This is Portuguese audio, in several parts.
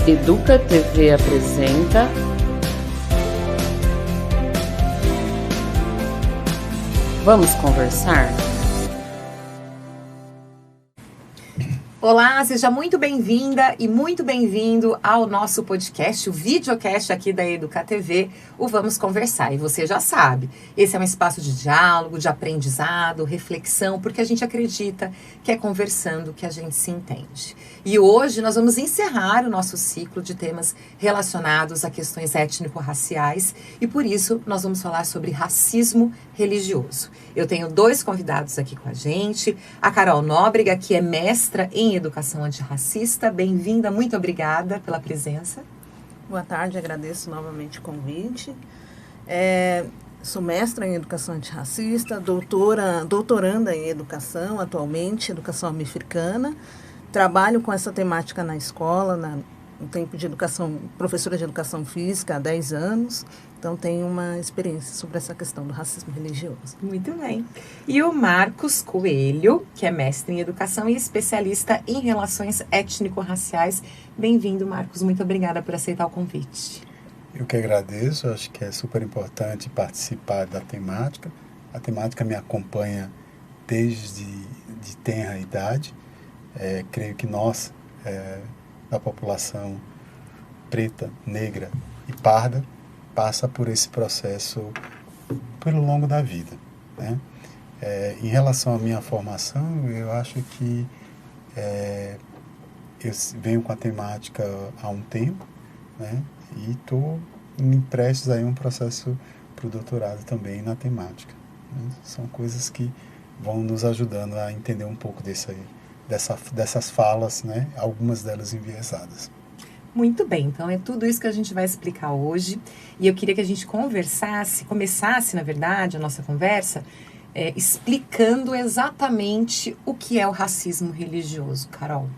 Educa TV apresenta Vamos Conversar? Olá, seja muito bem-vinda e muito bem-vindo ao nosso podcast, o videocast aqui da Educa TV, o Vamos Conversar. E você já sabe, esse é um espaço de diálogo, de aprendizado, reflexão, porque a gente acredita que é conversando que a gente se entende. E hoje nós vamos encerrar o nosso ciclo de temas relacionados a questões étnico-raciais e por isso nós vamos falar sobre racismo religioso. Eu tenho dois convidados aqui com a gente, a Carol Nóbrega, que é mestra em Educação Antirracista. Bem-vinda, muito obrigada pela presença. Boa tarde, agradeço novamente o convite. Sou mestra em Educação Antirracista, doutoranda em Educação, atualmente, Educação Americana. Trabalho com essa temática na escola, no tempo de educação, professora de Educação Física há 10 anos. Então, tenho uma experiência sobre essa questão do racismo religioso. Muito bem. E o Marcos Coelho, que é mestre em Educação e especialista em Relações Étnico-Raciais. Bem-vindo, Marcos. Muito obrigada por aceitar o convite. Eu que agradeço. Acho que é super importante participar da temática. A temática me acompanha desde de tenra idade. Creio que nós, da população preta, negra e parda, passa por esse processo pelo longo da vida, né? Em relação à minha formação, eu acho que eu venho com a temática há um tempo, né? E estou prestes a um processo para o doutorado também na temática, né? São coisas que vão nos ajudando a entender um pouco dessas falas, né? Algumas delas enviesadas. Muito bem, então é tudo isso que a gente vai explicar hoje. E eu queria que a gente começasse, na verdade, a nossa conversa, explicando exatamente o que é o racismo religioso. Carol.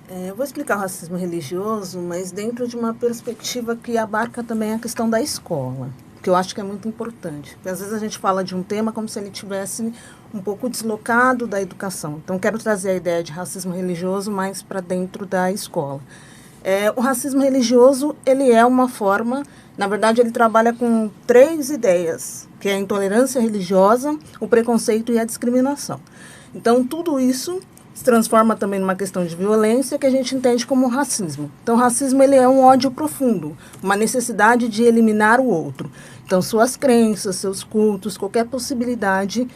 Eu vou explicar o racismo religioso, mas dentro de uma perspectiva que abarca também a questão da escola, que eu acho que é muito importante. Porque às vezes a gente fala de um tema como se ele tivesse um pouco deslocado da educação. Então, quero trazer a ideia de racismo religioso mais para dentro da escola. O racismo religioso, ele é uma forma, na verdade, ele trabalha com 3 ideias, que é a intolerância religiosa, o preconceito e a discriminação. Então, tudo isso se transforma também numa questão de violência que a gente entende como racismo. Então, o racismo, ele é um ódio profundo, uma necessidade de eliminar o outro. Então, suas crenças, seus cultos, qualquer possibilidade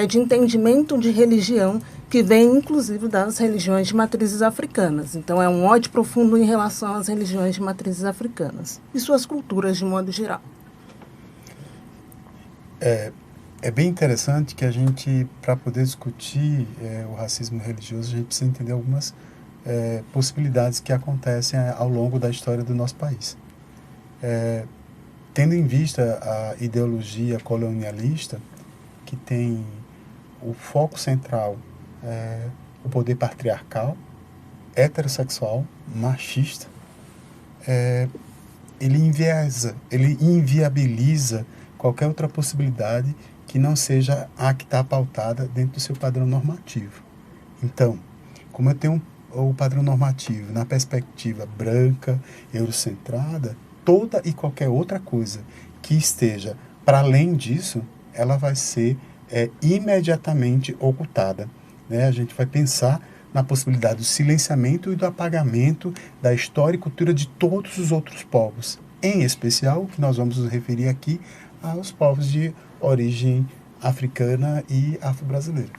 de entendimento de religião que vem, inclusive, das religiões de matrizes africanas. Então, é um ódio profundo em relação às religiões de matrizes africanas e suas culturas de modo geral. É bem interessante que a gente, para poder discutir o racismo religioso, a gente precisa entender algumas possibilidades que acontecem ao longo da história do nosso país. Tendo em vista a ideologia colonialista, que tem o foco central, o poder patriarcal, heterossexual, machista, ele inviabiliza qualquer outra possibilidade que não seja a que está pautada dentro do seu padrão normativo. Então, como eu tenho o padrão normativo na perspectiva branca, eurocentrada, toda e qualquer outra coisa que esteja para além disso, ela vai ser imediatamente ocultada, né? A gente vai pensar na possibilidade do silenciamento e do apagamento da história e cultura de todos os outros povos, em especial o que nós vamos nos referir aqui aos povos de origem africana e afro-brasileira.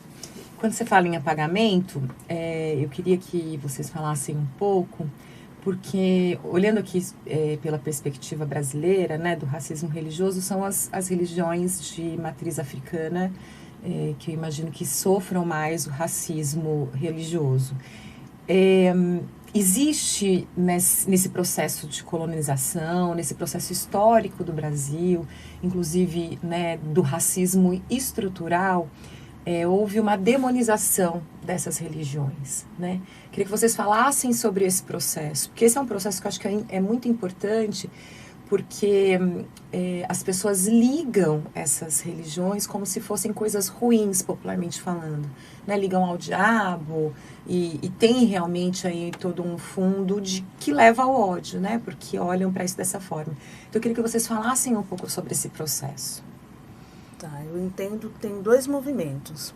Quando você fala em apagamento, eu queria que vocês falassem um pouco, porque olhando aqui pela perspectiva brasileira, né, do racismo religioso, são as religiões de matriz africana que eu imagino que sofram mais o racismo religioso. Existe nesse processo de colonização, nesse processo histórico do Brasil, inclusive, né, do racismo estrutural, houve uma demonização dessas religiões, né? Queria que vocês falassem sobre esse processo, porque esse é um processo que eu acho que é muito importante, porque as pessoas ligam essas religiões como se fossem coisas ruins, popularmente falando, né? Ligam ao diabo e tem realmente aí todo um fundo que leva ao ódio, né? Porque olham para isso dessa forma. Então eu queria que vocês falassem um pouco sobre esse processo. Tá, eu entendo que tem 2 movimentos.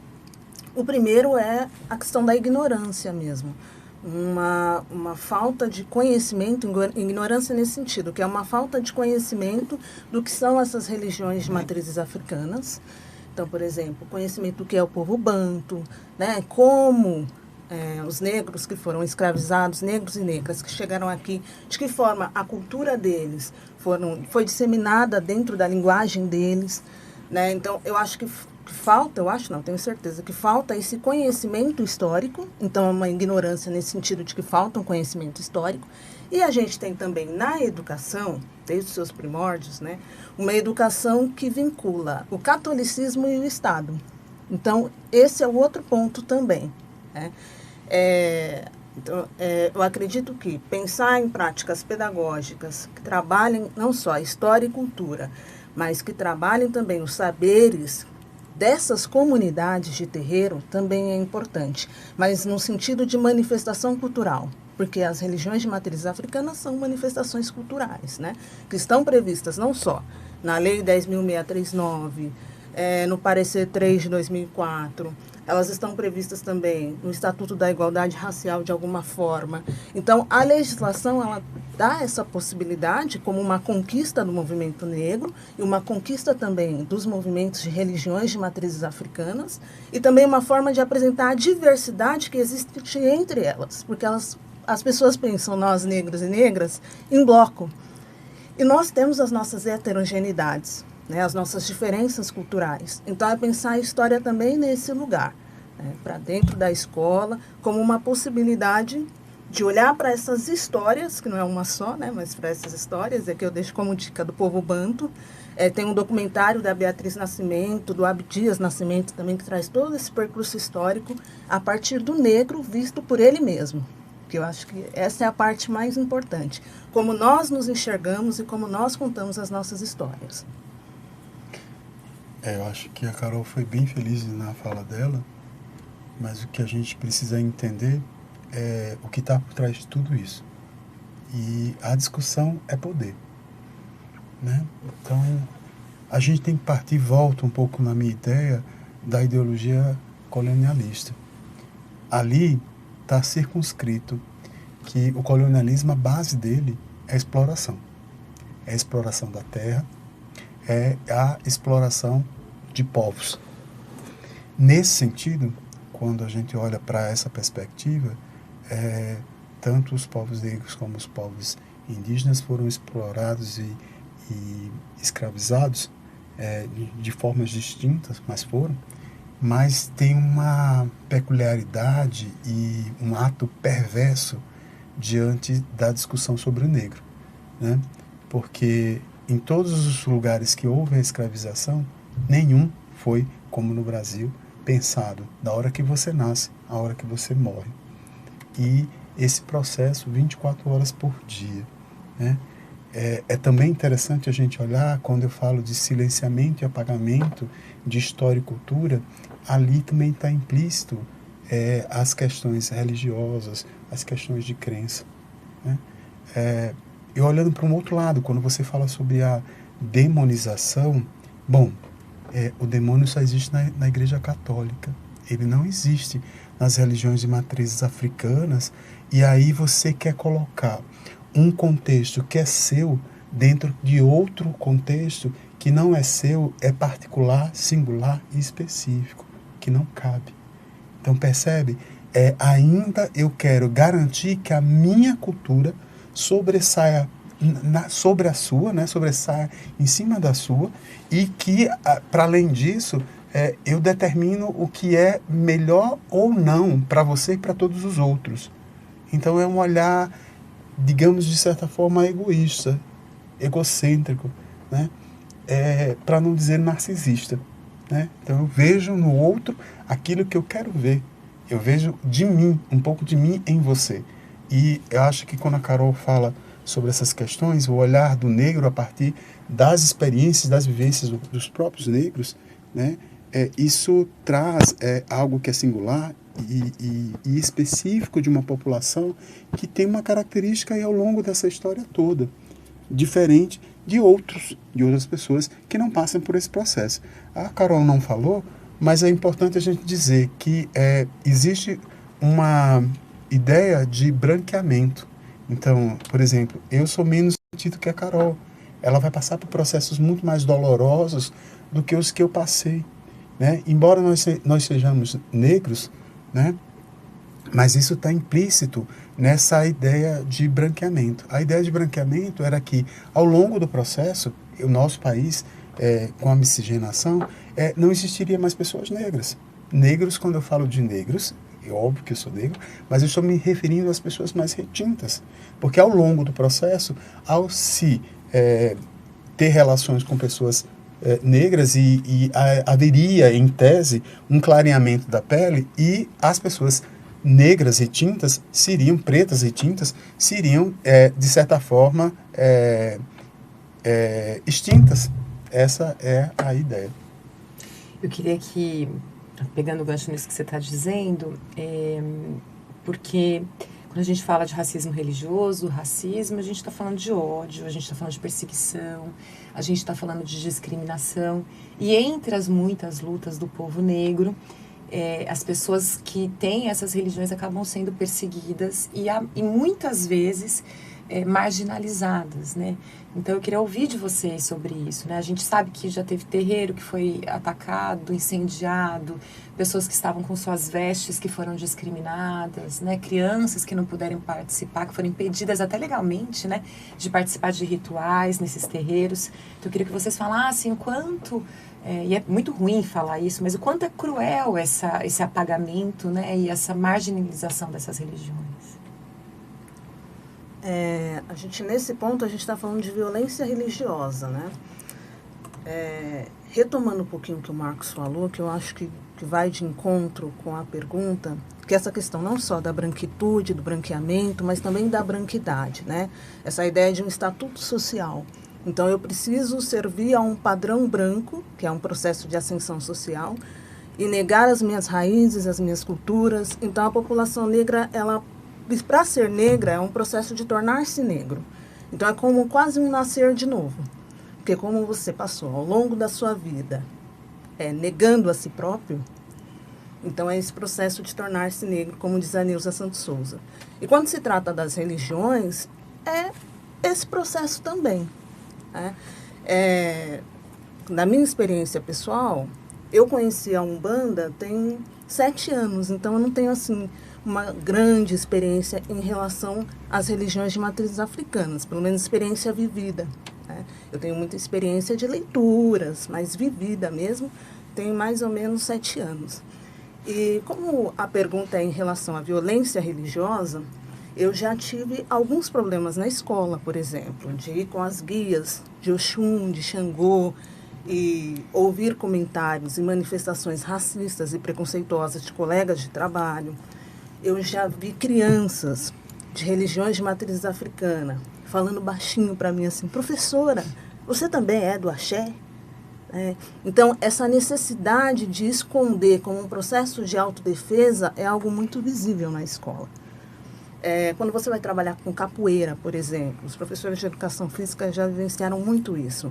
O primeiro é a questão da ignorância mesmo. Uma falta de conhecimento, ignorância nesse sentido, que é uma falta de conhecimento do que são essas religiões de matrizes africanas. Então, por exemplo, conhecimento do que é o povo banto, né? Como os negros que foram escravizados, negros e negras que chegaram aqui, de que forma a cultura deles foi disseminada dentro da linguagem deles, né? Então, eu acho que falta, tenho certeza que falta esse conhecimento histórico. Então, é uma ignorância nesse sentido de que falta um conhecimento histórico. E a gente tem também na educação, desde os seus primórdios, né, uma educação que vincula o catolicismo e o Estado. Então, esse é o outro ponto também, né? Eu acredito que pensar em práticas pedagógicas que trabalhem não só a história e cultura, mas que trabalhem também os saberes dessas comunidades de terreiro também é importante, mas no sentido de manifestação cultural, porque as religiões de matriz africana são manifestações culturais, né? Que estão previstas não só na Lei 10.639, no Parecer 3 de 2004, elas estão previstas também no Estatuto da Igualdade Racial de alguma forma. Então, a legislação ela dá essa possibilidade como uma conquista do movimento negro e uma conquista também dos movimentos de religiões de matrizes africanas e também uma forma de apresentar a diversidade que existe entre elas, porque as pessoas pensam nós negros e negras em bloco. E nós temos as nossas heterogeneidades, né, as nossas diferenças culturais. Então, é pensar a história também nesse lugar, né, para dentro da escola, como uma possibilidade de olhar para essas histórias, que não é uma só, né, mas para essas histórias, que eu deixo como dica do povo banto. Tem um documentário da Beatriz Nascimento, do Abdias Nascimento também, que traz todo esse percurso histórico a partir do negro visto por ele mesmo. Que eu acho que essa é a parte mais importante. Como nós nos enxergamos e como nós contamos as nossas histórias. Eu acho que a Carol foi bem feliz na fala dela, mas o que a gente precisa entender é o que está por trás de tudo isso. E a discussão é poder, né? Então, a gente tem que partir, volta um pouco na minha ideia, da ideologia colonialista. Ali está circunscrito que o colonialismo, a base dele é a exploração. É a exploração da terra, é a exploração de povos. Nesse sentido, quando a gente olha para essa perspectiva, tanto os povos negros como os povos indígenas foram explorados e escravizados de formas distintas, mas tem uma peculiaridade e um ato perverso diante da discussão sobre o negro, né? Porque em todos os lugares que houve a escravização, nenhum foi, como no Brasil, pensado da hora que você nasce à hora que você morre. E esse processo 24 horas por dia, né? É também interessante a gente olhar, quando eu falo de silenciamento e apagamento de história e cultura, ali também está implícito as questões religiosas, as questões de crença, né? E olhando para um outro lado, quando você fala sobre a demonização, o demônio só existe na Igreja Católica. Ele não existe nas religiões de matrizes africanas. E aí você quer colocar um contexto que é seu dentro de outro contexto que não é seu, é particular, singular e específico, que não cabe. Então, percebe? Ainda eu quero garantir que a minha cultura sobressaia sobre a sua, né? Sobressaia em cima da sua, e que, para além disso, eu determino o que é melhor ou não para você e para todos os outros. Então, é um olhar, digamos, de certa forma, egoísta, egocêntrico, né? Para não dizer narcisista, né? Então, eu vejo no outro aquilo que eu quero ver. Eu vejo de mim, um pouco de mim em você. E eu acho que quando a Carol fala sobre essas questões, o olhar do negro a partir das experiências, das vivências dos próprios negros, né? Isso traz algo que é singular e específico de uma população que tem uma característica aí ao longo dessa história toda, diferente de outras pessoas que não passam por esse processo. A Carol não falou, mas é importante a gente dizer que existe uma ideia de branqueamento. Então, por exemplo, eu sou menos sentido que a Carol. Ela vai passar por processos muito mais dolorosos do que os que eu passei, né? Embora nós sejamos negros, né? Mas isso está implícito nessa ideia de branqueamento. A ideia de branqueamento era que, ao longo do processo, o nosso país, com a miscigenação, não existiria mais pessoas negras. Negros, quando eu falo de negros, é óbvio que eu sou negro, mas eu estou me referindo às pessoas mais retintas. Porque ao longo do processo, ao se ter relações com pessoas negras haveria, em tese, um clareamento da pele e as pessoas negras retintas seriam, pretas retintas, seriam, de certa forma, extintas. Essa é a ideia. Eu queria que, pegando o gancho nisso que você está dizendo, porque quando a gente fala de racismo religioso, racismo, a gente está falando de ódio, a gente está falando de perseguição, a gente está falando de discriminação. E entre as muitas lutas do povo negro, as pessoas que têm essas religiões acabam sendo perseguidas e muitas vezes marginalizadas, né? Então eu queria ouvir de vocês sobre isso, né? A gente sabe que já teve terreiro que foi atacado, incendiado, pessoas que estavam com suas vestes que foram discriminadas, né? Crianças que não puderam participar, que foram impedidas até legalmente, né? De participar de rituais nesses terreiros. Então eu queria que vocês falassem o quanto, e é muito ruim falar isso, mas o quanto é cruel esse apagamento, né? E essa marginalização dessas religiões. A gente, nesse ponto, a gente está falando de violência religiosa, né? Retomando um pouquinho o que o Marcos falou, que eu acho que vai de encontro com a pergunta, que essa questão não só da branquitude, do branqueamento, mas também da branquidade, né? Essa ideia de um estatuto social. Então, eu preciso servir a um padrão branco, que é um processo de ascensão social, e negar as minhas raízes, as minhas culturas. Então, a população negra, para ser negra, é um processo de tornar-se negro. Então, é como quase um nascer de novo. Porque como você passou ao longo da sua vida negando a si próprio, então é esse processo de tornar-se negro, como diz a Nilza Santos Souza. E quando se trata das religiões, é esse processo também. Né? Na minha experiência pessoal, eu conheci a Umbanda tem 7 anos, então eu não tenho assim uma grande experiência em relação às religiões de matrizes africanas, pelo menos experiência vivida. Né? Eu tenho muita experiência de leituras, mas vivida mesmo, tenho mais ou menos 7 anos. E como a pergunta é em relação à violência religiosa, eu já tive alguns problemas na escola, por exemplo, de ir com as guias de Oxum, de Xangô, e ouvir comentários e manifestações racistas e preconceituosas de colegas de trabalho. Eu já vi crianças de religiões de matriz africana falando baixinho para mim assim, professora, você também é do axé? Então, essa necessidade de esconder como um processo de autodefesa é algo muito visível na escola. Quando você vai trabalhar com capoeira, por exemplo, os professores de educação física já vivenciaram muito isso.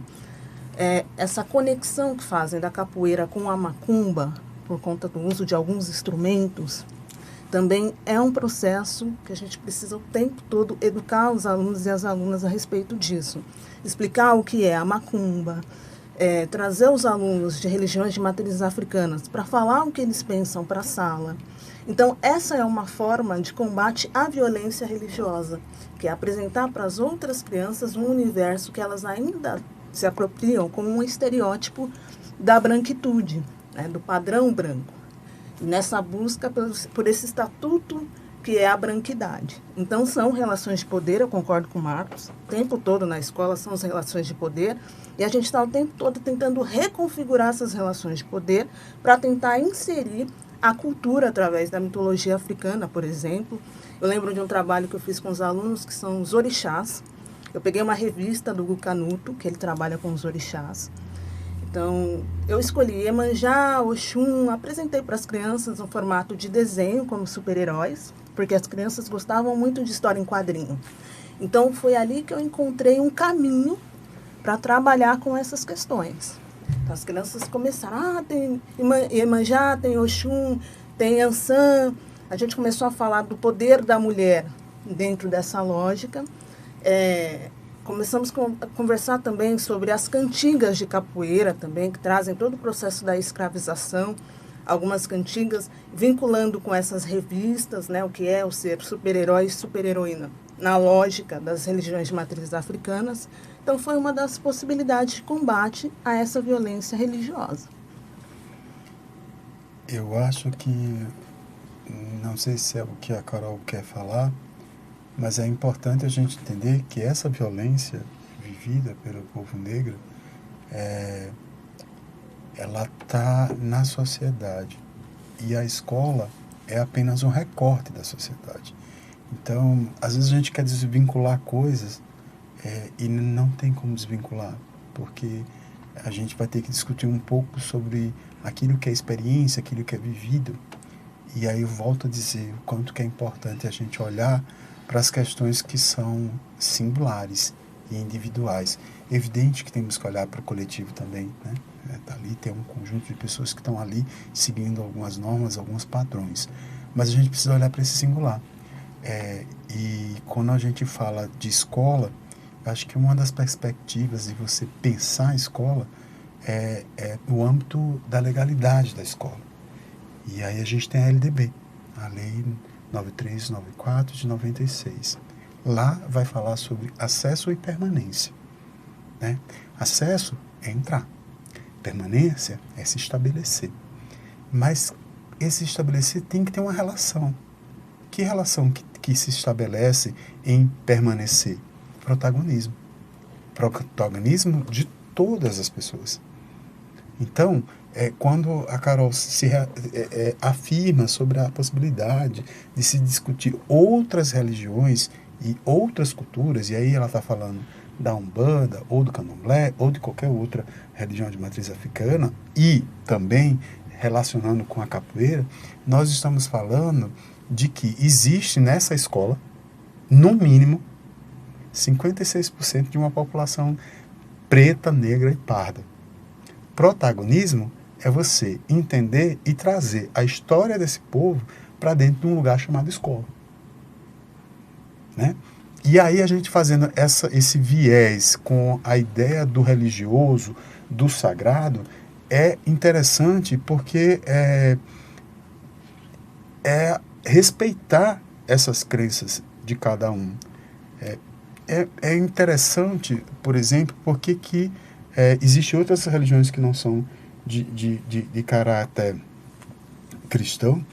Essa conexão que fazem da capoeira com a macumba, por conta do uso de alguns instrumentos, também é um processo que a gente precisa o tempo todo educar os alunos e as alunas a respeito disso. Explicar o que é a macumba, trazer os alunos de religiões de matrizes africanas para falar o que eles pensam para a sala. Então, essa é uma forma de combate à violência religiosa, que é apresentar para as outras crianças um universo que elas ainda se apropriam como um estereótipo da branquitude, do padrão branco. Nessa busca por esse estatuto que é a branquidade. Então, são relações de poder, eu concordo com o Marcos, o tempo todo na escola são as relações de poder, e a gente está o tempo todo tentando reconfigurar essas relações de poder para tentar inserir a cultura através da mitologia africana, por exemplo. Eu lembro de um trabalho que eu fiz com os alunos, que são os orixás, Eu peguei uma revista do Gu Canuto, que ele trabalha com os orixás. Então, eu escolhi Iemanjá, Oxum, apresentei para as crianças no formato de desenho, como super-heróis, porque as crianças gostavam muito de história em quadrinho. Então, foi ali que eu encontrei um caminho para trabalhar com essas questões. Então, as crianças começaram, tem Iemanjá, tem Oxum, tem Ansan. A gente começou a falar do poder da mulher dentro dessa lógica. Começamos a conversar também sobre as cantigas de capoeira também, que trazem todo o processo da escravização, algumas cantigas vinculando com essas revistas, né, o que é o ser super-herói e super-heroína, na lógica das religiões de matrizes africanas. Então foi uma das possibilidades de combate a essa violência religiosa. Eu acho que, não sei se é o que a Carol quer falar, mas é importante a gente entender que essa violência vivida pelo povo negro, ela está na sociedade. E a escola é apenas um recorte da sociedade. Então, às vezes a gente quer desvincular coisas e não tem como desvincular, porque a gente vai ter que discutir um pouco sobre aquilo que é experiência, aquilo que é vivido. E aí eu volto a dizer o quanto que é importante a gente olhar para as questões que são singulares e individuais. É evidente que temos que olhar para o coletivo também, né? Ali tem um conjunto de pessoas que estão ali seguindo algumas normas, alguns padrões. Mas a gente precisa olhar para esse singular. E quando a gente fala de escola, acho que uma das perspectivas de você pensar a escola é no âmbito da legalidade da escola. E aí a gente tem a LDB, a Lei 9394 de 96. Lá vai falar sobre acesso e permanência, né? Acesso é entrar, permanência é se estabelecer. Mas esse estabelecer tem que ter uma relação. Que relação que se estabelece em permanecer? Protagonismo. Protagonismo de todas as pessoas. Então, quando a Carol afirma sobre a possibilidade de se discutir outras religiões e outras culturas, e aí ela está falando da Umbanda, ou do Candomblé, ou de qualquer outra religião de matriz africana, e também relacionando com a capoeira, nós estamos falando de que existe nessa escola, no mínimo, 56% de uma população preta, negra e parda. Protagonismo é você entender e trazer a história desse povo para dentro de um lugar chamado escola, né? E aí a gente fazendo esse viés com a ideia do religioso, do sagrado, é interessante porque respeitar essas crenças de cada um. É interessante, por exemplo, porque que existem outras religiões que não são de caráter cristão,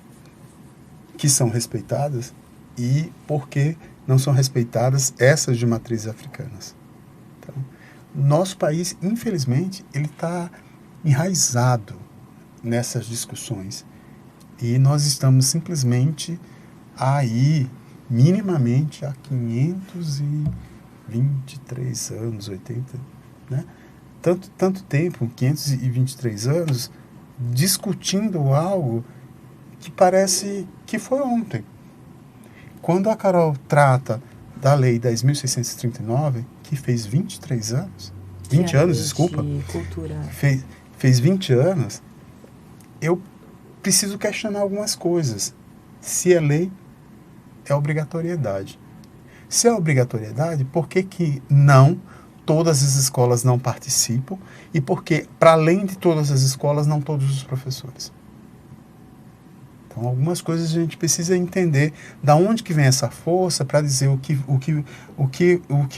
que são respeitadas, e porque não são respeitadas essas de matrizes africanas. Então, nosso país, infelizmente, ele está enraizado nessas discussões. E nós estamos simplesmente aí, minimamente, há 523 anos, 80, né? Tanto tempo, 523 anos, discutindo algo que parece que foi ontem. Quando a Carol trata da Lei 10.639, que fez 23 anos, 20 anos, desculpa, fez 20 anos, eu preciso questionar algumas coisas. Se é lei, é obrigatoriedade. Se é obrigatoriedade, por que não todas as escolas não participam? E por que, para além de todas as escolas, não todos os professores? Então, algumas coisas a gente precisa entender da onde que vem essa força para dizer o que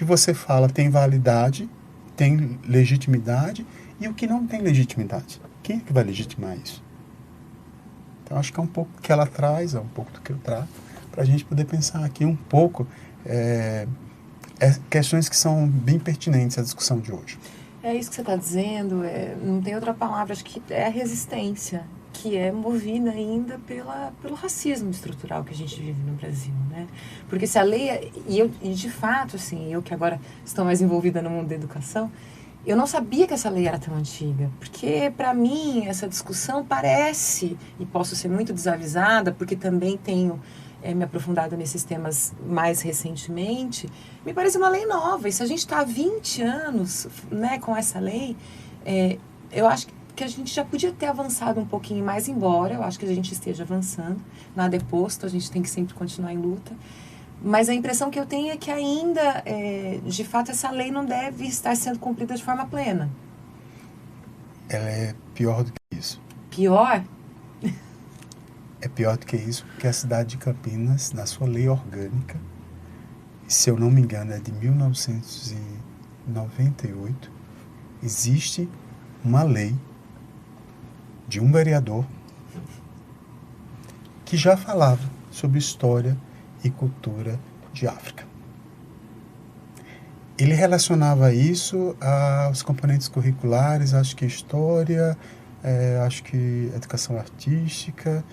você fala tem validade, tem legitimidade, e o que não tem legitimidade. Quem é que vai legitimar isso? Então, acho que é um pouco que ela traz, é um pouco do que eu trago, para a gente poder pensar aqui um pouco questões que são bem pertinentes à discussão de hoje. É isso que você está dizendo, não tem outra palavra, acho que é a resistência, que é movida ainda pelo racismo estrutural que a gente vive no Brasil, né? Porque se a lei... E de fato, assim, eu que agora estou mais envolvida no mundo da educação, eu não sabia que essa lei era tão antiga. Porque, para mim, essa discussão parece, e posso ser muito desavisada, porque também tenho me aprofundado nesses temas mais recentemente, me parece uma lei nova. E se a gente está há 20 anos, né, com essa lei, eu acho que a gente já podia ter avançado um pouquinho mais, embora eu acho que a gente esteja avançando. Nada é posto, a gente tem que sempre continuar em luta. Mas a impressão que eu tenho é que ainda, de fato, essa lei não deve estar sendo cumprida de forma plena. Ela é pior do que isso. Pior? É pior do que isso, porque a cidade de Campinas, na sua lei orgânica, se eu não me engano é de 1998, existe uma lei de um vereador que já falava sobre história e cultura de África. Ele relacionava isso aos componentes curriculares, acho que história, acho que educação artística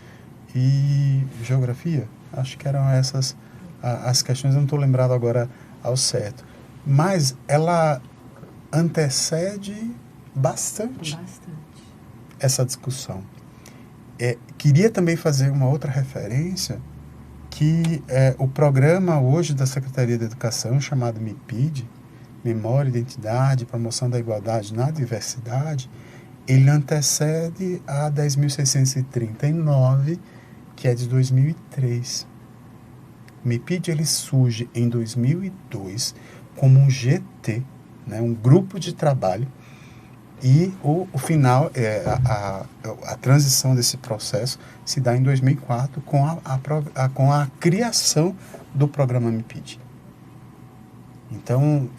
e geografia. Acho que eram essas as questões, eu não estou lembrado agora ao certo. Mas ela antecede bastante essa discussão. Queria também fazer uma outra referência, que o programa hoje da Secretaria da Educação, chamado MIPID, Memória, Identidade e Promoção da Igualdade na Diversidade, ele antecede a 10.639, que é de 2003. O MIPID ele surge em 2002 como um GT, né, um grupo de trabalho, e o final, a transição desse processo se dá em 2004 com a criação do programa MIPID. Então,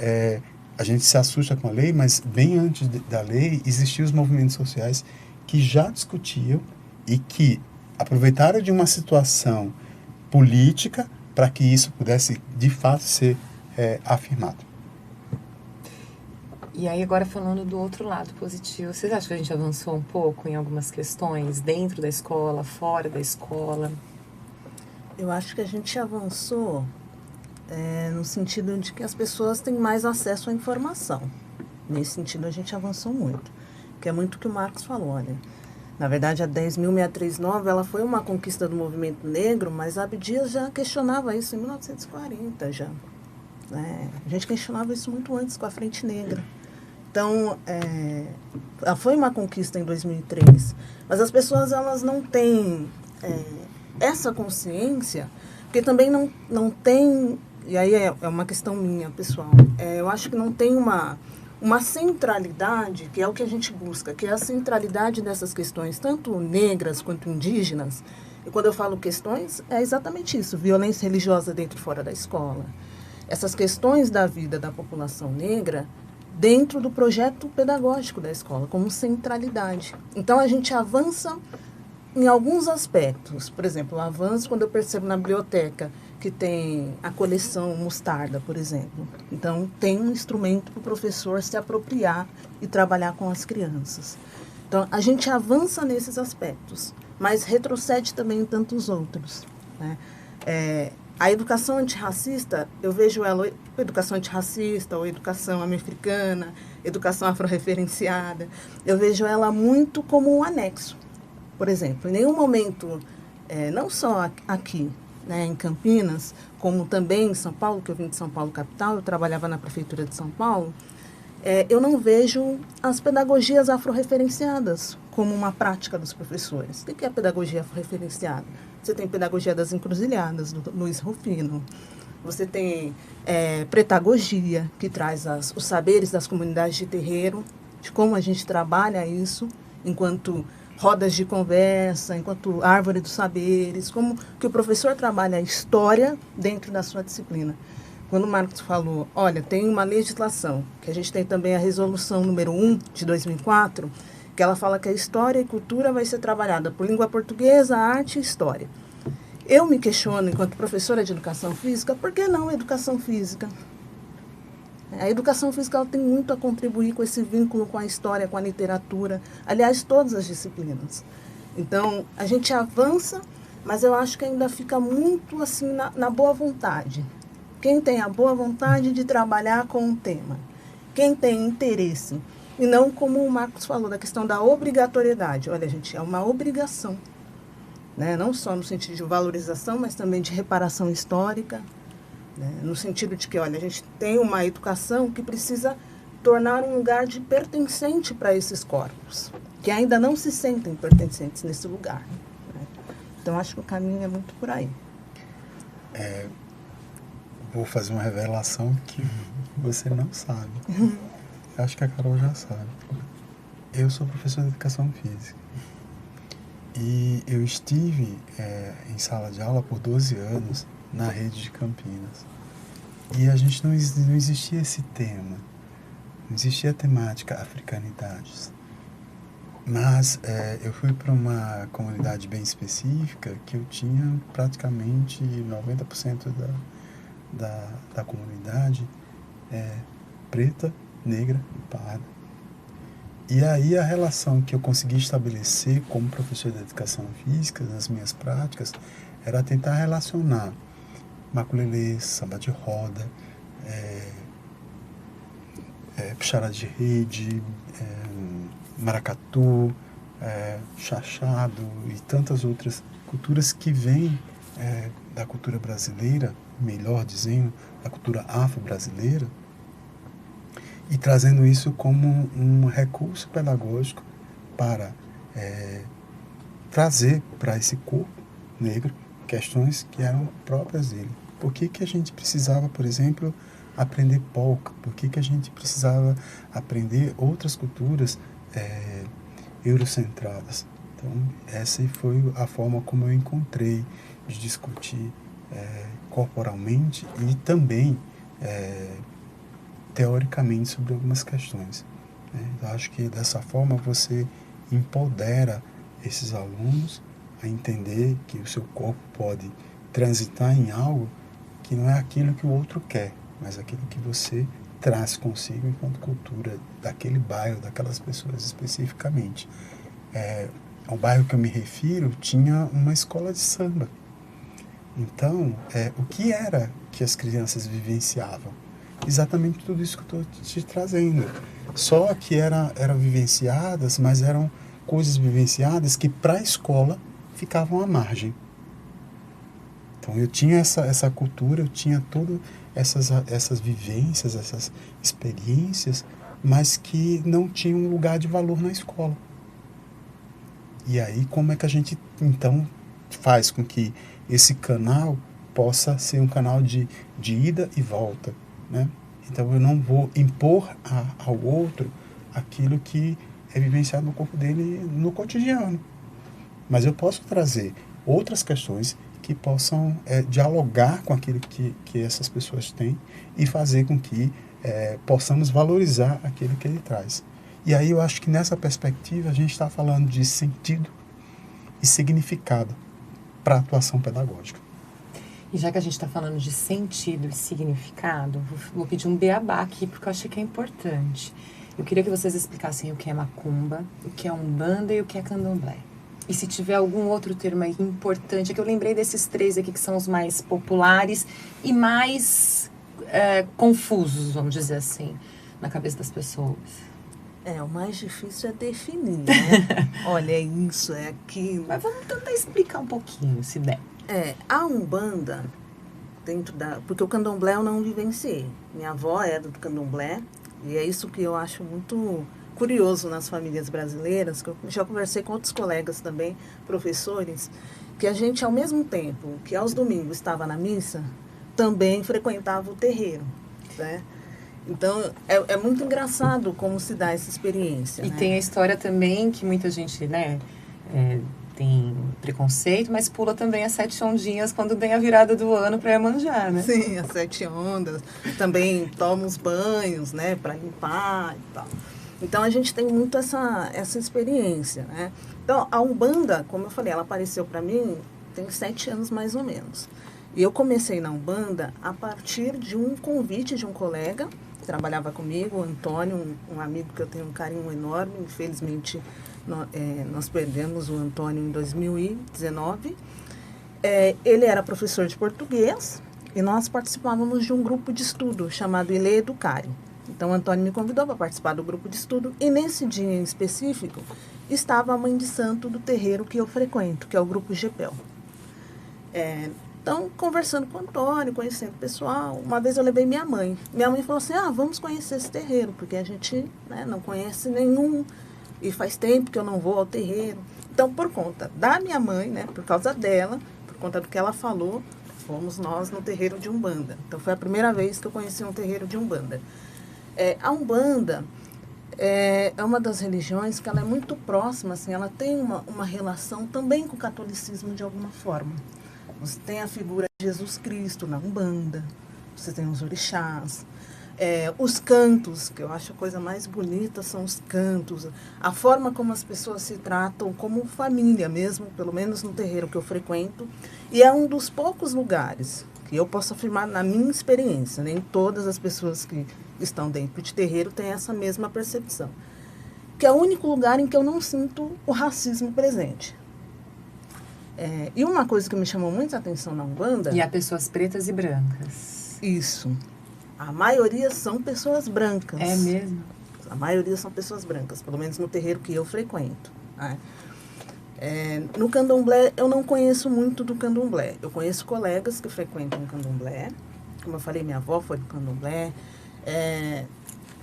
a gente se assusta com a lei, mas bem antes da lei existiam os movimentos sociais que já discutiam e que aproveitaram de uma situação política para que isso pudesse, de fato, ser afirmado. E aí, agora falando do outro lado positivo, vocês acham que a gente avançou um pouco em algumas questões dentro da escola, fora da escola? Eu acho que a gente avançou no sentido de que as pessoas têm mais acesso à informação. Nesse sentido, a gente avançou muito. Que é muito o que o Marcos falou, olha. Na verdade, a 10.639, ela foi uma conquista do movimento negro, mas Abdias já questionava isso em 1940 já. A gente questionava isso muito antes com a Frente Negra. Então, ela foi uma conquista em 2003, mas as pessoas elas não têm essa consciência, porque também não tem, e aí é uma questão minha, pessoal, eu acho que não tem uma centralidade, que é o que a gente busca, que é a centralidade dessas questões, tanto negras quanto indígenas. E quando eu falo questões, é exatamente isso, violência religiosa dentro e fora da escola. Essas questões da vida da população negra dentro do projeto pedagógico da escola, como centralidade. Então, a gente avança em alguns aspectos. Por exemplo, o avanço quando eu percebo na biblioteca que tem a coleção Mostarda, por exemplo. Então, tem um instrumento para o professor se apropriar e trabalhar com as crianças. Então, a gente avança nesses aspectos, mas retrocede também em tantos outros, né? A educação antirracista, eu vejo ela, educação antirracista, ou educação americana, educação afro-referenciada, eu vejo ela muito como um anexo. Por exemplo, em nenhum momento, não só aqui, né, em Campinas, como também em São Paulo, que eu vim de São Paulo capital, eu trabalhava na prefeitura de São Paulo, eu não vejo as pedagogias afro-referenciadas como uma prática dos professores. O que é a pedagogia afro-referenciada? Você tem pedagogia das encruzilhadas, do Luiz Rufino. Você tem pretagogia, que traz os saberes das comunidades de terreiro, de como a gente trabalha isso, enquanto rodas de conversa, enquanto árvore dos saberes, como que o professor trabalha a história dentro da sua disciplina. Quando o Marcos falou, olha, tem uma legislação, que a gente tem também a resolução número 1 de 2004, que ela fala que a história e cultura vai ser trabalhada por língua portuguesa, arte e história. Eu me questiono, enquanto professora de educação física, por que não educação física? A educação física ela tem muito a contribuir com esse vínculo com a história, com a literatura, aliás, todas as disciplinas. Então, a gente avança, mas eu acho que ainda fica muito assim na boa vontade. Quem tem a boa vontade de trabalhar com um tema, quem tem interesse, e não como o Marcos falou, da questão da obrigatoriedade. Olha, gente, é uma obrigação, né? Não só no sentido de valorização, mas também de reparação histórica, né? No sentido de que, olha, a gente tem uma educação que precisa tornar um lugar de pertencente para esses corpos, que ainda não se sentem pertencentes nesse lugar, né? Então, acho que o caminho é muito por aí. Vou fazer uma revelação que você não sabe. Acho que a Carol já sabe. Eu sou professor de educação física. E eu estive em sala de aula por 12 anos na rede de Campinas. E a gente não existia esse tema. Não existia a temática africanidades. Mas eu fui para uma comunidade bem específica que eu tinha praticamente 90% da comunidade preta, negra e parda. E aí a relação que eu consegui estabelecer como professor de educação física nas minhas práticas era tentar relacionar maculelê, samba de roda, puxada de rede, maracatu, chachado e tantas outras culturas que vêm da cultura brasileira, melhor dizendo, da cultura afro-brasileira, e trazendo isso como um recurso pedagógico para trazer para esse corpo negro questões que eram próprias dele. Por que a gente precisava, por exemplo, aprender polca? Por que a gente precisava aprender outras culturas eurocentradas? Então, essa foi a forma como eu encontrei de discutir corporalmente e também teoricamente sobre algumas questões, né? Eu acho que dessa forma você empodera esses alunos a entender que o seu corpo pode transitar em algo que não é aquilo que o outro quer, mas aquilo que você traz consigo enquanto cultura daquele bairro, daquelas pessoas especificamente. O bairro que eu me refiro tinha uma escola de samba. Então, o que era que as crianças vivenciavam? Exatamente tudo isso que eu estou te trazendo. Só que eram vivenciadas, mas eram coisas vivenciadas que para a escola ficavam à margem. Então eu tinha essa cultura, eu tinha todas essas vivências, essas experiências, mas que não tinham um lugar de valor na escola. E aí como é que a gente então faz com que esse canal possa ser um canal de ida e volta, né? Então eu não vou impor ao outro aquilo que é vivenciado no corpo dele no cotidiano, mas eu posso trazer outras questões que possam dialogar com aquilo que essas pessoas têm e fazer com que possamos valorizar aquilo que ele traz. E aí eu acho que nessa perspectiva a gente está falando de sentido e significado para a atuação pedagógica. E já que a gente está falando de sentido e significado, vou pedir um beabá aqui, porque eu achei que é importante. Eu queria que vocês explicassem o que é macumba, o que é umbanda e o que é candomblé. E se tiver algum outro termo aí importante, é que eu lembrei desses três aqui que são os mais populares e mais confusos, vamos dizer assim, na cabeça das pessoas. O mais difícil é definir, né? Olha, é isso, é aquilo. Mas vamos tentar explicar um pouquinho, se der. A Umbanda, porque o candomblé eu não vivenciei. Minha avó era do candomblé, e é isso que eu acho muito curioso nas famílias brasileiras, que eu já conversei com outros colegas também, professores, que a gente, ao mesmo tempo que aos domingos estava na missa, também frequentava o terreiro, né? Então, é muito engraçado como se dá essa experiência. E né? tem a história também que muita gente, né, tem preconceito, mas pula também as 7 ondinhas quando vem a virada do ano para Iemanjá, né? Sim, as 7 ondas. Também toma os banhos, né, para limpar e tal. Então, a gente tem muito essa experiência, né? Então, a Umbanda, como eu falei, ela apareceu para mim tem 7 anos mais ou menos. E eu comecei na Umbanda a partir de um convite de um colega que trabalhava comigo, o Antônio, um amigo que eu tenho um carinho enorme, infelizmente Nós perdemos o Antônio em 2019. Ele era professor de português e nós participávamos de um grupo de estudo chamado Ile Educare. Então, o Antônio me convidou para participar do grupo de estudo e nesse dia em específico estava a mãe de santo do terreiro que eu frequento, que é o grupo GEPEL. Então, conversando com o Antônio, conhecendo o pessoal, uma vez eu levei minha mãe. Minha mãe falou assim, vamos conhecer esse terreiro, porque a gente, né, não conhece nenhum e faz tempo que eu não vou ao terreiro. Então, por conta da minha mãe, né, por causa dela, por conta do que ela falou, fomos nós no terreiro de Umbanda. Então, foi a primeira vez que eu conheci um terreiro de Umbanda. A Umbanda é uma das religiões que ela é muito próxima, assim, ela tem uma relação também com o catolicismo de alguma forma. Você tem a figura de Jesus Cristo na Umbanda, você tem os orixás, os cantos, que eu acho a coisa mais bonita são os cantos, a forma como as pessoas se tratam como família mesmo, pelo menos no terreiro que eu frequento, e é um dos poucos lugares que eu posso afirmar na minha experiência, nem todas as pessoas que estão dentro de terreiro têm essa mesma percepção, que é o único lugar em que eu não sinto o racismo presente. E uma coisa que me chamou muita atenção na Umbanda... E há pessoas pretas e brancas. Isso. A maioria são pessoas brancas. É mesmo? A maioria são pessoas brancas, pelo menos no terreiro que eu frequento. No candomblé, eu não conheço muito do candomblé. Eu conheço colegas que frequentam o candomblé. Como eu falei, minha avó foi do candomblé.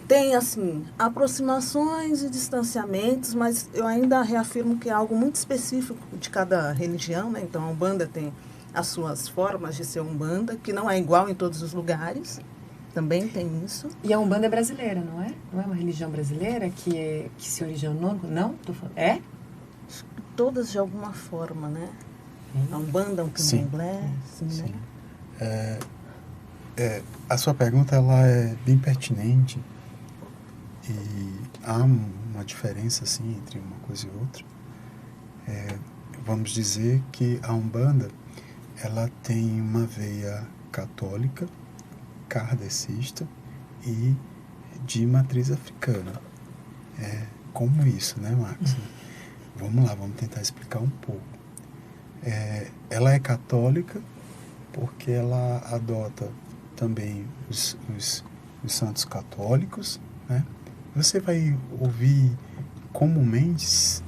Tem, assim, aproximações e distanciamentos, mas eu ainda reafirmo que é algo muito específico de cada religião, né? Então, a Umbanda tem as suas formas de ser Umbanda, que não é igual em todos os lugares. Também tem isso. E a Umbanda é brasileira, não é? Não é uma religião brasileira que se originou? Não? É? Acho que todas de alguma forma, né? A Umbanda, o candomblé, sim, né? A sua pergunta ela é bem pertinente. E há uma diferença assim, entre uma coisa e outra. Vamos dizer que a Umbanda ela tem uma veia católica, kardecista e de matriz africana. Como isso, né, Max? Vamos lá, vamos tentar explicar um pouco. Ela é católica porque ela adota também os santos católicos, né? Você vai ouvir comumente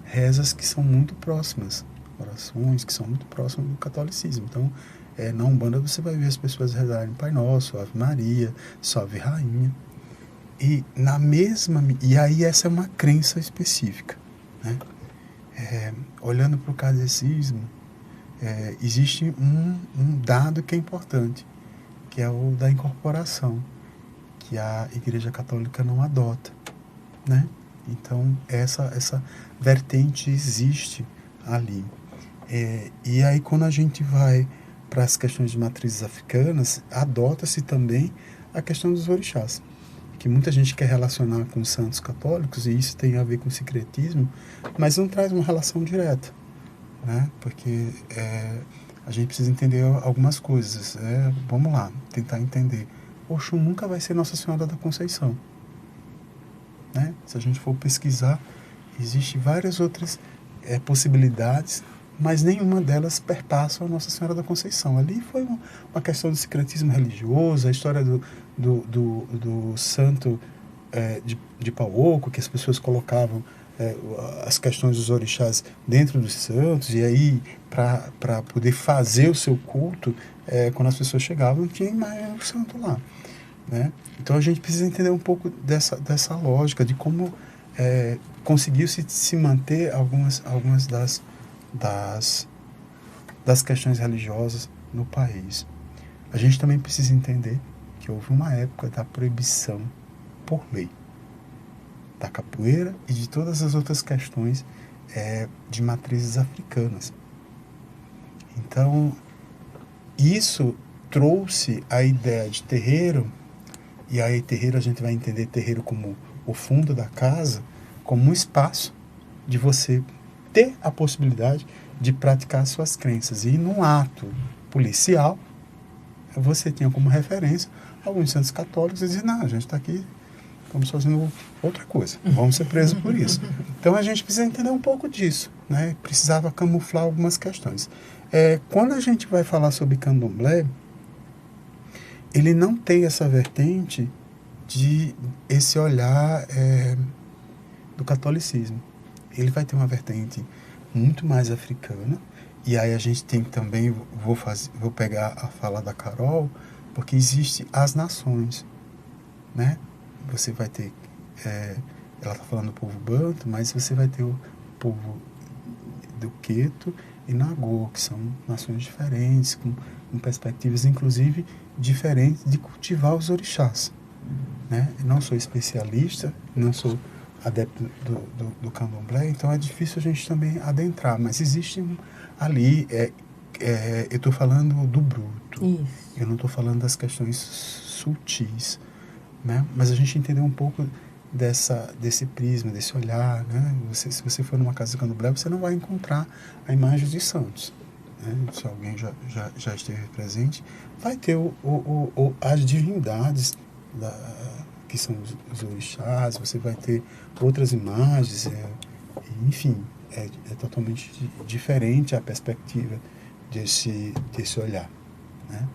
rezas que são muito próximas, orações que são muito próximas do catolicismo. Então, na Umbanda você vai ver as pessoas rezarem Pai Nosso, Ave Maria, Salve Rainha. E aí essa é uma crença específica, né? Olhando para o kardecismo, existe um dado que é importante, que é o da incorporação, que a Igreja Católica não adota, né? Então, essa vertente existe ali. E aí, quando a gente vai para as questões de matrizes africanas, adota-se também a questão dos orixás, que muita gente quer relacionar com os santos católicos, e isso tem a ver com o sincretismo, mas não traz uma relação direta, né? Porque a gente precisa entender algumas coisas. Vamos lá, tentar entender. Oxum nunca vai ser Nossa Senhora da Conceição, né? Se a gente for pesquisar, existem várias outras possibilidades, mas nenhuma delas perpassa a Nossa Senhora da Conceição. Ali foi uma questão do sincretismo religioso, a história do santo de Pauoco, que as pessoas colocavam as questões dos orixás dentro dos santos, e aí para poder fazer o seu culto, quando as pessoas chegavam, não tinha mais o santo lá, né? Então a gente precisa entender um pouco dessa lógica, de como conseguiu se manter algumas das questões religiosas no país. A gente também precisa entender que houve uma época da proibição por lei da capoeira e de todas as outras questões de matrizes africanas. Então, isso trouxe a ideia de terreiro, e aí terreiro a gente vai entender terreiro como o fundo da casa, como um espaço de você ter a possibilidade de praticar suas crenças. E num ato policial, você tinha como referência alguns santos católicos e dizia, não, a gente está aqui estamos fazendo outra coisa, vamos ser presos por isso. Então a gente precisa entender um pouco disso, né? Precisava camuflar algumas questões. Quando a gente vai falar sobre candomblé, ele não tem essa vertente de esse olhar do catolicismo. Ele vai ter uma vertente muito mais africana, e aí a gente tem também, vou pegar a fala da Carol, porque existe as nações, né? Você vai ter, ela está falando do povo banto, mas você vai ter o povo do Queto e Nagô, que são nações diferentes, com perspectivas, inclusive, diferentes de cultivar os orixás, né? Eu não sou especialista, não sou adepto do candomblé, então é difícil a gente também adentrar, mas existe ali, eu estou falando do bruto, Isso. eu não estou falando das questões sutis, né? Mas a gente entendeu um pouco desse prisma, desse olhar, né? Se você for numa casa de candomblé, você não vai encontrar a imagem de santos, né? Se alguém já esteve presente, vai ter as divindades que são os orixás, você vai ter outras imagens, enfim, é totalmente diferente a perspectiva desse olhar, né?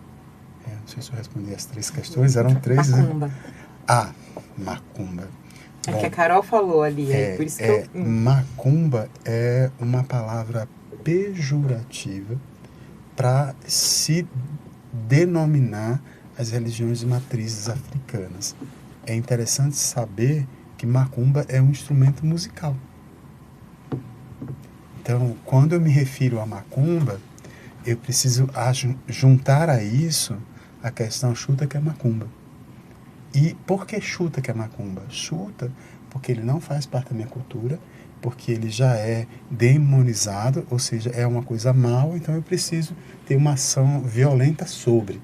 Não sei se eu respondi as 3 questões, eram 3, Macumba. né? Macumba. É que a Carol falou ali, por isso que eu... Macumba é uma palavra pejorativa para se denominar as religiões de matrizes africanas. É interessante saber que macumba é um instrumento musical. Então, quando eu me refiro a macumba, eu preciso juntar a isso a questão chuta que é macumba. E por que chuta que é macumba? Chuta porque ele não faz parte da minha cultura, porque ele já é demonizado, ou seja, é uma coisa mal, então eu preciso ter uma ação violenta sobre,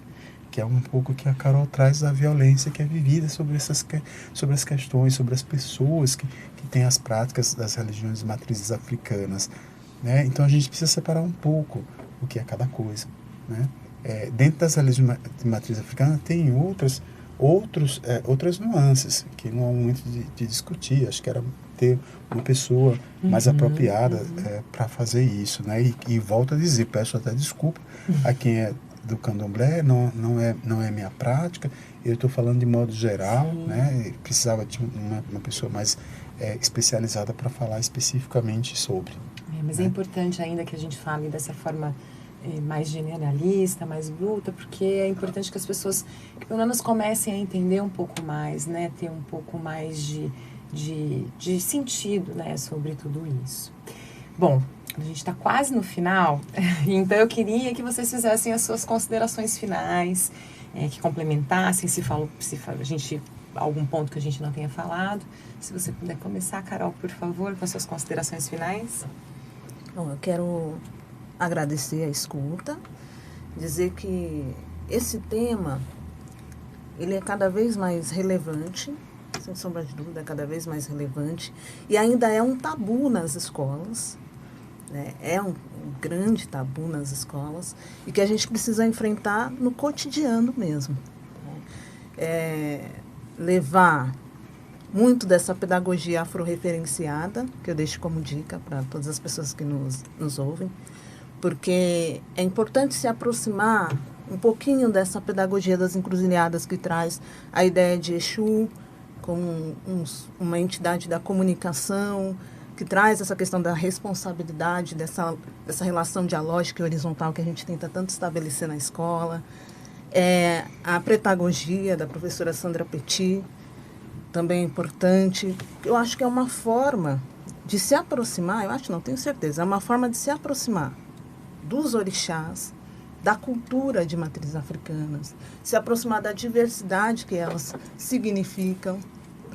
que é um pouco que a Carol traz da violência que é vivida sobre as questões, sobre as pessoas que têm as práticas das religiões de matrizes africanas, né? Então a gente precisa separar um pouco o que é cada coisa, né? Dentro das religiões de matriz africana tem outras nuances que não há momento de discutir. Acho que era ter uma pessoa mais apropriada para fazer isso, né? E volto a dizer, peço até desculpa a quem é do candomblé, não é minha prática, eu estou falando de modo geral, né? Precisava de uma pessoa mais especializada para falar especificamente sobre. Mas é importante ainda que a gente fale dessa forma mais generalista, mais bruta, porque é importante que as pessoas, que pelo menos comecem a entender um pouco mais, né? Ter um pouco mais de sentido, né? Sobre tudo isso. Bom, a gente está quase no final, então eu queria que vocês fizessem as suas considerações finais, que complementassem, se a gente algum ponto que a gente não tenha falado. Se você puder começar, Carol, por favor, com as suas considerações finais. Bom, eu quero agradecer a escuta, dizer que esse tema, ele é cada vez mais relevante, sem sombra de dúvida, é cada vez mais relevante, e ainda é um tabu nas escolas, né? É um grande tabu nas escolas, e que a gente precisa enfrentar no cotidiano mesmo, né? Levar muito dessa pedagogia afro-referenciada, que eu deixo como dica para todas as pessoas que nos ouvem, porque é importante se aproximar um pouquinho dessa pedagogia das encruzilhadas que traz a ideia de Exu como uma entidade da comunicação, que traz essa questão da responsabilidade, dessa relação dialógica e horizontal que a gente tenta tanto estabelecer na escola. A pedagogia da professora Sandra Petit, também é importante. Eu acho que é uma forma de se aproximar, tenho certeza, é uma forma de se aproximar dos orixás, da cultura de matrizes africanas, se aproximar da diversidade que elas significam,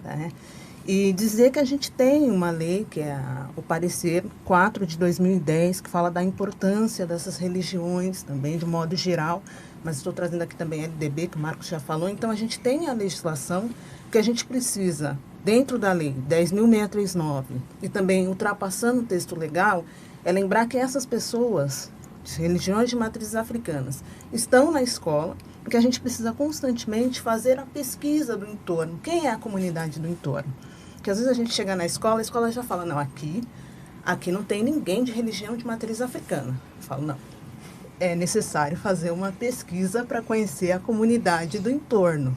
né? E dizer que a gente tem uma lei, que é o Parecer 4 de 2010, que fala da importância dessas religiões, também de modo geral, mas estou trazendo aqui também a LDB, que o Marcos já falou. Então, a gente tem a legislação que a gente precisa, dentro da lei 10.639, e também ultrapassando o texto legal, é lembrar que essas pessoas religiões de matrizes africanas, estão na escola, porque a gente precisa constantemente fazer a pesquisa do entorno. Quem é a comunidade do entorno? Porque às vezes a gente chega na escola, a escola já fala, não, aqui não tem ninguém de religião de matriz africana. Eu falo, não, é necessário fazer uma pesquisa para conhecer a comunidade do entorno.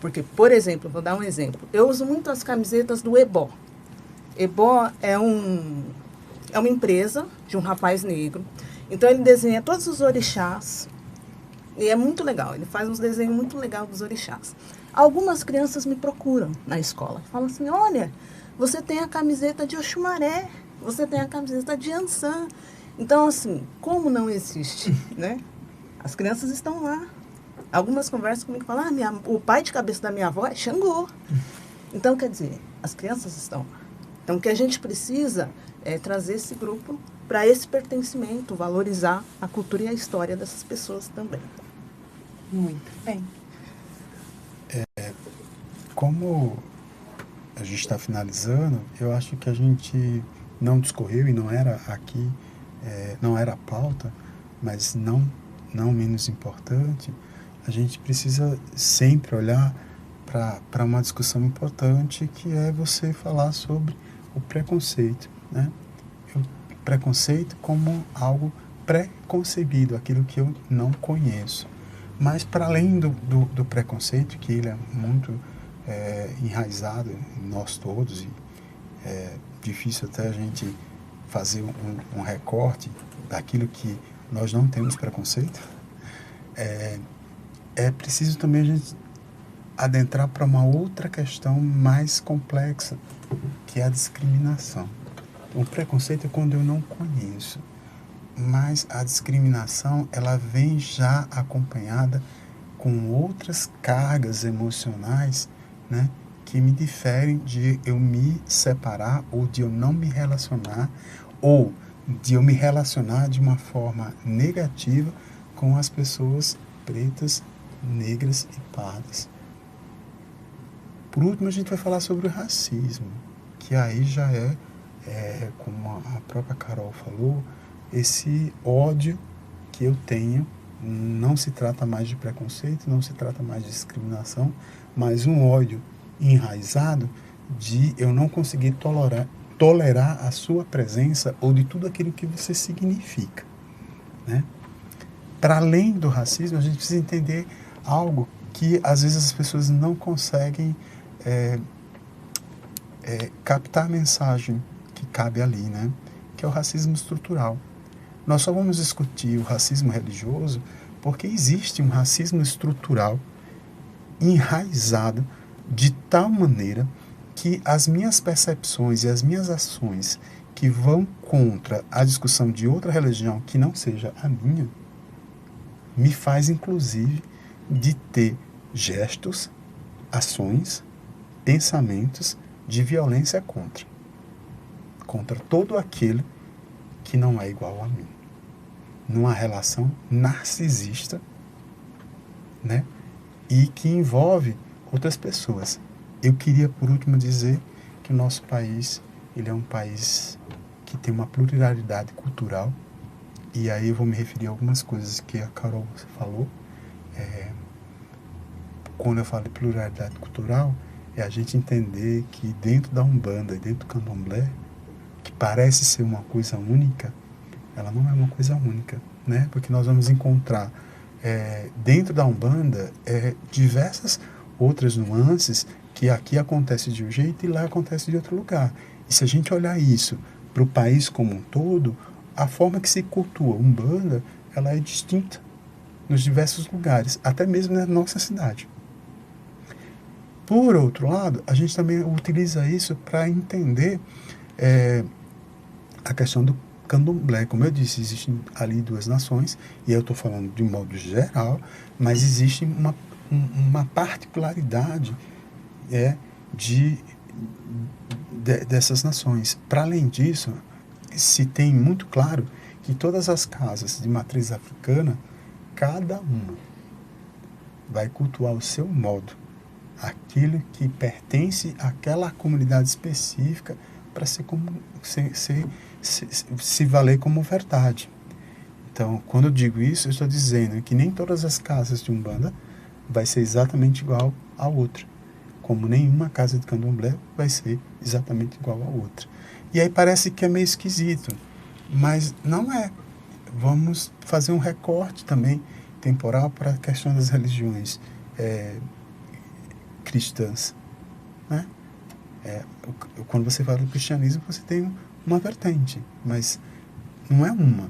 Porque, por exemplo, vou dar um exemplo, eu uso muito as camisetas do Ebó. Ebó é uma empresa de um rapaz negro. Então ele desenha todos os orixás e é muito legal. Ele faz uns desenhos muito legais dos orixás. Algumas crianças me procuram na escola. Falam assim, olha, você tem a camiseta de Oxumaré, você tem a camiseta de Ançã. Então, assim, como não existe, né? As crianças estão lá. Algumas conversam comigo e falam, o pai de cabeça da minha avó é Xangô. Então, quer dizer, as crianças estão lá. Então, o que a gente precisa é trazer esse grupo para esse pertencimento, valorizar a cultura e a história dessas pessoas também. Muito bem. Como a gente está finalizando, eu acho que a gente não discorreu e não era aqui, não era a pauta, mas não menos importante, a gente precisa sempre olhar para uma discussão importante, que é você falar sobre o preconceito, né? O preconceito como algo pré-concebido, aquilo que eu não conheço. Mas para além do preconceito, que ele é muito enraizado em nós todos, e é difícil até a gente fazer um recorte daquilo que nós não temos preconceito, é preciso também a gente adentrar para uma outra questão mais complexa, que é a discriminação. O preconceito é quando eu não conheço, mas a discriminação ela vem já acompanhada com outras cargas emocionais, né, que me diferem de eu me separar ou de eu não me relacionar, ou de eu me relacionar de uma forma negativa com as pessoas pretas, negras e pardas. Por último, a gente vai falar sobre o racismo, que aí já como a própria Carol falou, esse ódio que eu tenho. Não se trata mais de preconceito, não se trata mais de discriminação, mas um ódio enraizado de eu não conseguir tolerar a sua presença ou de tudo aquilo que você significa, né? Para além do racismo, a gente precisa entender algo que às vezes as pessoas não conseguem captar a mensagem que cabe ali, né? Que é o racismo estrutural. Nós só vamos discutir o racismo religioso porque existe um racismo estrutural enraizado de tal maneira que as minhas percepções e as minhas ações que vão contra a discussão de outra religião que não seja a minha, me faz, inclusive, de ter gestos, ações, pensamentos de violência contra todo aquele que não é igual a mim. Numa relação narcisista, né? E que envolve outras pessoas. Eu queria, por último, dizer que o nosso país, ele é um país que tem uma pluralidade cultural, e aí eu vou me referir a algumas coisas que a Carol falou. Quando eu falo de pluralidade cultural, é a gente entender que dentro da Umbanda e dentro do Candomblé, que parece ser uma coisa única, ela não é uma coisa única, né? Porque nós vamos encontrar dentro da Umbanda diversas outras nuances que aqui acontece de um jeito e lá acontece de outro lugar. E se a gente olhar isso para o país como um todo, a forma que se cultua a Umbanda, ela é distinta nos diversos lugares, até mesmo na nossa cidade. Por outro lado, a gente também utiliza isso para entender a questão do Candomblé. Como eu disse, existem ali duas nações, e eu estou falando de um modo geral, mas existe uma particularidade dessas nações. Para além disso, se tem muito claro que todas as casas de matriz africana, cada uma vai cultuar o seu modo, aquilo que pertence àquela comunidade específica para se valer como verdade. Então, quando eu digo isso, eu estou dizendo que nem todas as casas de Umbanda vai ser exatamente igual a outra, como nenhuma casa de Candomblé vai ser exatamente igual a outra. E aí parece que é meio esquisito, mas não é. Vamos fazer um recorte também temporal para a questão das religiões cristãs, né? Quando você fala do cristianismo, você tem uma vertente, mas não é uma.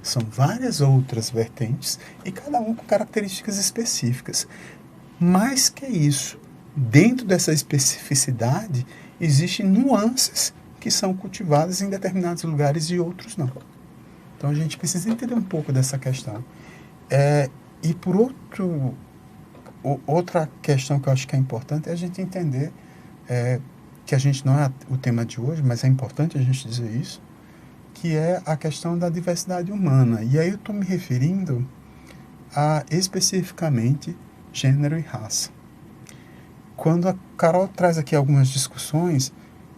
São várias outras vertentes e cada uma com características específicas. Mais que isso, dentro dessa especificidade, existem nuances que são cultivadas em determinados lugares e outros não. Então a gente precisa entender um pouco dessa questão. E por outra questão que eu acho que é importante é a gente entender que a gente não é o tema de hoje, mas é importante a gente dizer isso, que é a questão da diversidade humana. E aí eu estou me referindo a especificamente gênero e raça. Quando a Carol traz aqui algumas discussões,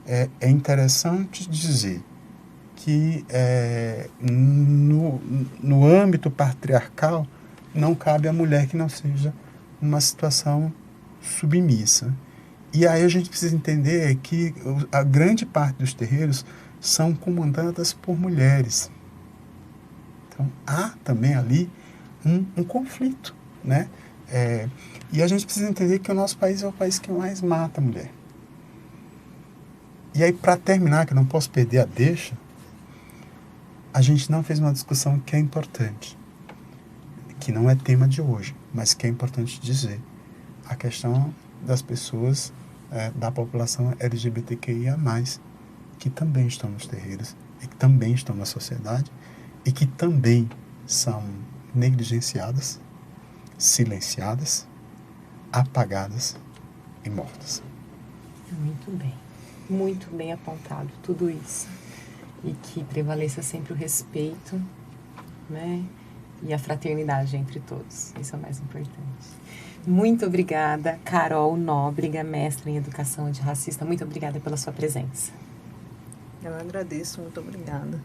é interessante dizer que no âmbito patriarcal não cabe a mulher que não seja uma situação submissa. E aí a gente precisa entender que a grande parte dos terreiros são comandadas por mulheres. Então há também ali um conflito, né? E a gente precisa entender que o nosso país é o país que mais mata a mulher. E aí, para terminar, que eu não posso perder a deixa, a gente não fez uma discussão que é importante, que não é tema de hoje, mas que é importante dizer. A questão das pessoas da população LGBTQIA+, que também estão nos terreiros, e que também estão na sociedade, e que também são negligenciadas, silenciadas, apagadas e mortas. Muito bem apontado tudo isso. E que prevaleça sempre o respeito, né? E a fraternidade entre todos. Isso é o mais importante. Muito obrigada, Carol Nóbrega, mestra em Educação Antirracista. Muito obrigada pela sua presença. Eu agradeço, muito obrigada.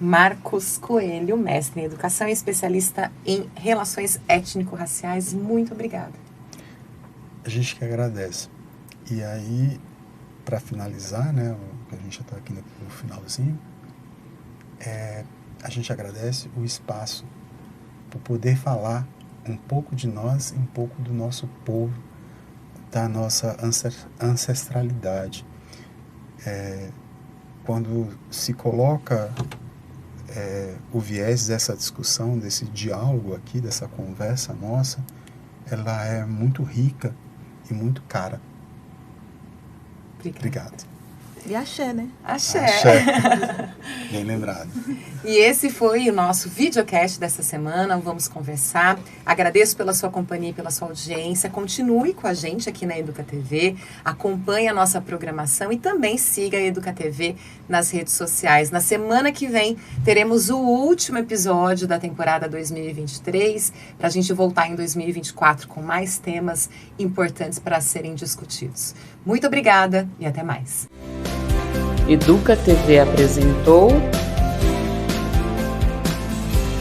Marcos Coelho, mestre em Educação e especialista em Relações Étnico-Raciais. Muito obrigada. A gente que agradece. E aí, para finalizar, né, a gente já está aqui no finalzinho, a gente agradece o espaço por poder falar um pouco de nós, um pouco do nosso povo, da nossa ancestralidade. Quando se coloca o viés dessa discussão, desse diálogo aqui, dessa conversa nossa, ela é muito rica e muito cara. Obrigado. E axé, né? Axé. Bem lembrado. E esse foi o nosso videocast dessa semana. Vamos conversar. Agradeço pela sua companhia e pela sua audiência. Continue com a gente aqui na Educa TV. Acompanhe a nossa programação e também siga a Educa TV nas redes sociais. Na semana que vem, teremos o último episódio da temporada 2023, para a gente voltar em 2024 com mais temas importantes para serem discutidos. Muito obrigada e até mais. Educa TV apresentou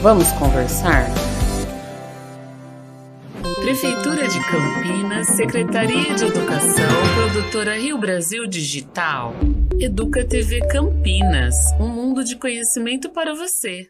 Vamos Conversar? Prefeitura de Campinas, Secretaria de Educação, Produtora Rio Brasil Digital. Educa TV Campinas, um mundo de conhecimento para você.